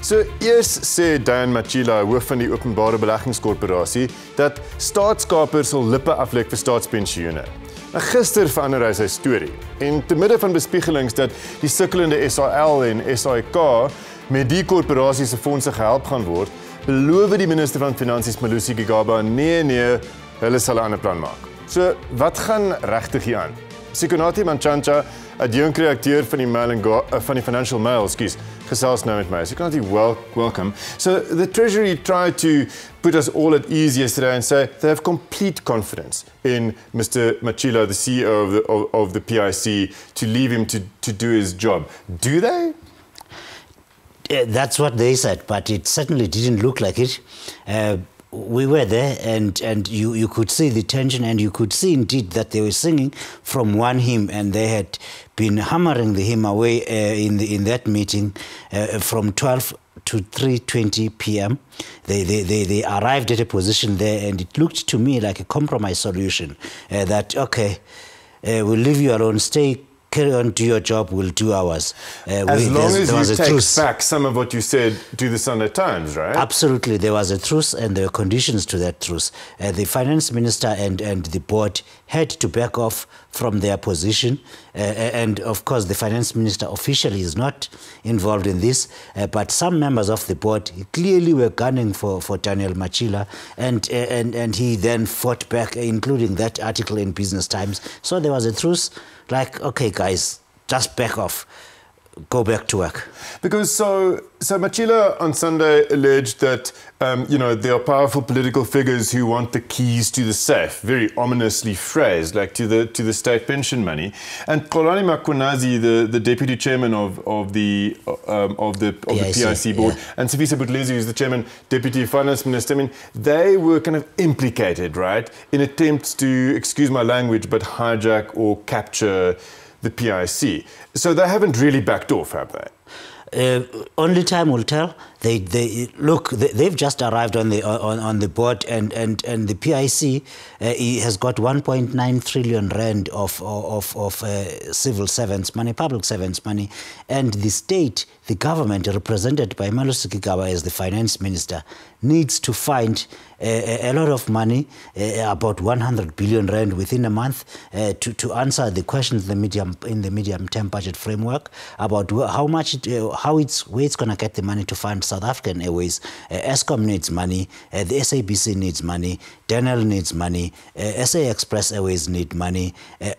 So eers sê Dan Machila, hoof van die Openbare Beleggingskorporasie, dat staatskapers sal lippe aflek vir staatspensioene. Gister verander hy sy storie en te midde van bespiegelings dat die sukkelende SAL en SAIK met die korporasie se fondse gehelp gaan word, beloof die minister van Finansies Malusi Gigaba nee, hulle sal 'n ander plan maak. So wat gaan regtig hier aan? Sikonathi Mantshantsha, adjunkredakteur van die Financial Mail, gesels nou met my. Sikonathi, welcome. So the Treasury tried to put us all at ease yesterday and say they have complete confidence in Mr. Machila, the CEO of the PIC, to leave him to do his job. Do they? That's what they said, but it certainly didn't look like it. We were there, and you could see the tension, and you could see indeed that they were singing from one hymn, and they had been hammering the hymn away in that meeting from 12 to 3:20 p.m. They arrived at a position there, and it looked to me like a compromise solution. That okay, we'll leave you alone, carry on, do your job, we'll do ours. As long as you take back some of what you said to the Sunday Times, right? Absolutely, there was a truce and there were conditions to that truce. The finance minister and the board had to back off from their position. And of course, the finance minister officially is not involved in this, but some members of the board clearly were gunning for Daniel Machila, and he then fought back, including that article in Business Times. So there was a truce, like, okay, guys, just back off. Go back to work. Because so Machila on Sunday alleged that there are powerful political figures who want the keys to the safe, very ominously phrased, like to the state pension money. And Xolani Makhonazi, the deputy chairman of the PIC board, and Sifiso Buthelezi, who's the chairman, deputy finance minister, I mean, they were kind of implicated, right, in attempts to, excuse my language, but hijack or capture the PIC. So they haven't really backed off, have they? Only time will tell. They've just arrived on the board, and the PIC has got 1.9 trillion rand of civil servants money, public servants money, and the state, the government represented by Malusi Gigaba as the finance minister, needs to find a lot of money, about 100 billion rand within a month, to answer the questions in the medium-term budget framework about where it's going to get the money to fund South African Airways. Eskom needs money, the SABC needs money, Daniel needs money, SA Express Airways need money.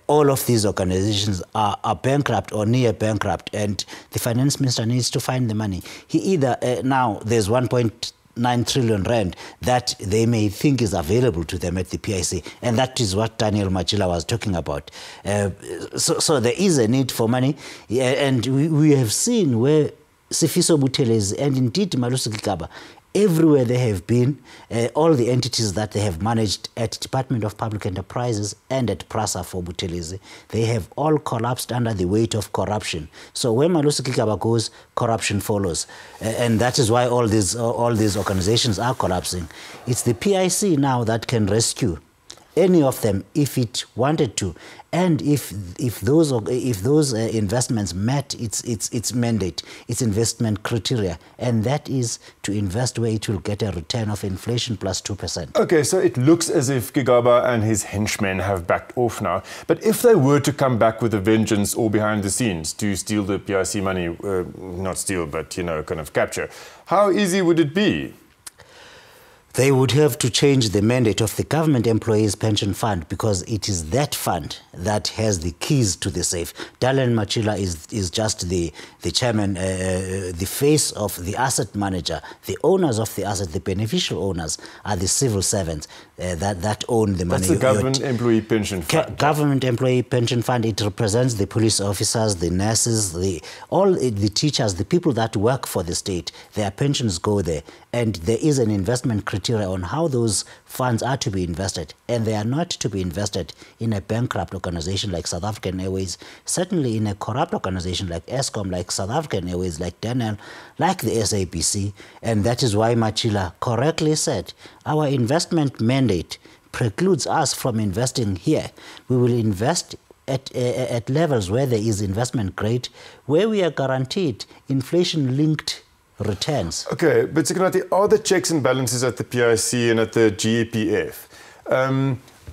All of these organizations are bankrupt or near bankrupt, and the finance minister needs to find the money. He either, now there's 1.9 trillion rand that they may think is available to them at the PIC, and that is what Daniel Machila was talking about. So there is a need for money, and we have seen where Sifiso Buthelezi and indeed Malusi Gigaba, everywhere they have been, all the entities that they have managed at Department of Public Enterprises and at PRASA for Buthelezi, they have all collapsed under the weight of corruption. So where Malusi Gigaba goes, corruption follows. And that is why all these organizations are collapsing. It's the PIC now that can rescue any of them if it wanted to, and if those investments met its mandate, its investment criteria, and that is to invest where it will get a return of inflation plus 2%. Okay, so it looks as if Gigaba and his henchmen have backed off now. But if they were to come back with a vengeance or behind the scenes to steal the PIC money, not steal, but kind of capture, how easy would it be? They would have to change the mandate of the Government Employees Pension Fund, because it is that fund that has the keys to the safe. Daniel Machila is just the chairman, the face of the asset manager. The owners of the asset, the beneficial owners, are the civil servants that own the money. That's the Government Employee Pension Fund. Government Employee Pension Fund. It represents the police officers, the nurses, all the teachers, the people that work for the state. Their pensions go there, and there is an investment criteria on how those funds are to be invested, and they are not to be invested in a bankrupt organization like South African Airways, certainly in a corrupt organization like Eskom, like South African Airways, like Daniel, like the SABC, and that is why Machila correctly said, our investment mandate precludes us from investing here. We will invest at levels where there is investment grade, where we are guaranteed inflation-linked returns. Okay, but Sikonathi, are the checks and balances at the PIC and at the GEPF,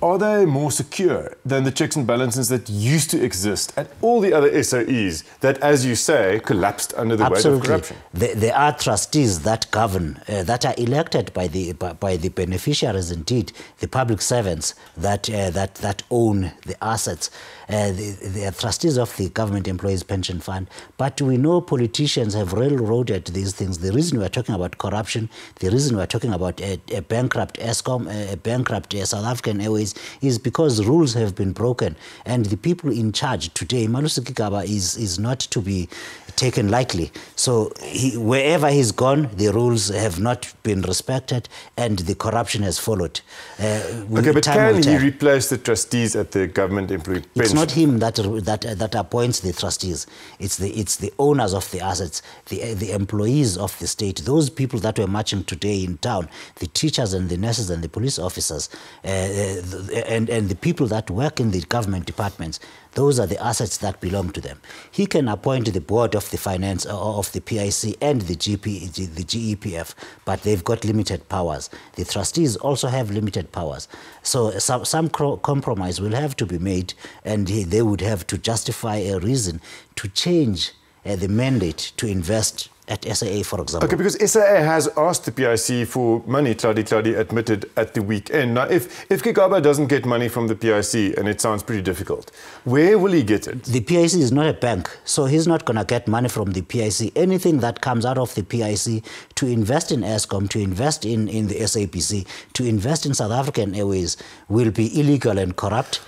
are they more secure than the checks and balances that used to exist at all the other SOEs that, as you say, collapsed under the weight of corruption? There are trustees that govern, that are elected by the beneficiaries, indeed, the public servants that own the assets. They are trustees of the Government Employees Pension Fund, but we know politicians have railroaded these things. The reason we are talking about corruption, the reason we are talking about a bankrupt Eskom, a bankrupt South African Airways, is because rules have been broken, and the people in charge today, Malusi Gigaba, is not to be taken lightly. So wherever he's gone, the rules have not been respected, and the corruption has followed. Okay, but can he replace the trustees at the Government Employee Pension? It's not him that appoints the trustees. It's the owners of the assets, the employees of the state, those people that were marching today in town, the teachers and the nurses and the police officers, and the people that work in the government departments. Those are the assets that belong to them. He can appoint the board of the finance of the PIC and the GEPF, but they've got limited powers. The trustees also have limited powers. So some compromise will have to be made, and they would have to justify a reason to change the mandate to invest at SAA, for example. Okay, because SAA has asked the PIC for money, Tladi admitted at the weekend. Now, if Gigaba doesn't get money from the PIC, and it sounds pretty difficult, where will he get it? The PIC is not a bank, so he's not going to get money from the PIC. Anything that comes out of the PIC to invest in Eskom, to invest in the SAPC, to invest in South African Airways will be illegal and corrupt.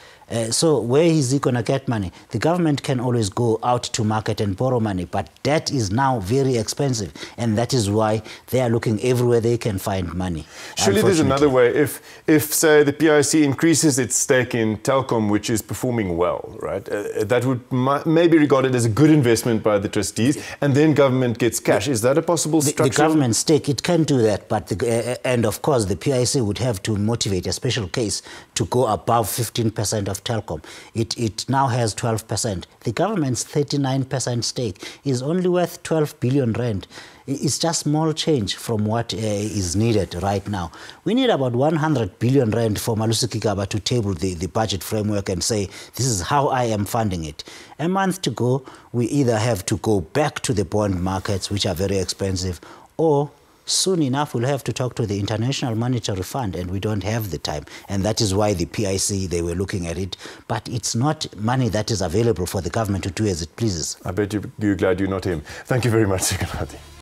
So where is he going to get money? The government can always go out to market and borrow money, but that is now very expensive, and that is why they are looking everywhere they can find money. Surely there's another way. If say, the PIC increases its stake in Telkom, which is performing well, right? That would maybe regarded as a good investment by the trustees, and then government gets cash. Is that a possible structure? The government stake, it can do that, but and of course the PIC would have to motivate a special case to go above 15% of Telkom. It now has 12%. The government's 39% stake is only worth 12 billion rand. It's just small change from what is needed right now. We need about 100 billion rand for Malusi Gigaba to table the budget framework and say, this is how I am funding it. A month to go, we either have to go back to the bond markets, which are very expensive, or soon enough, we'll have to talk to the International Monetary Fund, and we don't have the time. And that is why the PIC, they were looking at it. But it's not money that is available for the government to do as it pleases. I bet you're glad you're not him. Thank you very much, Sikonathi.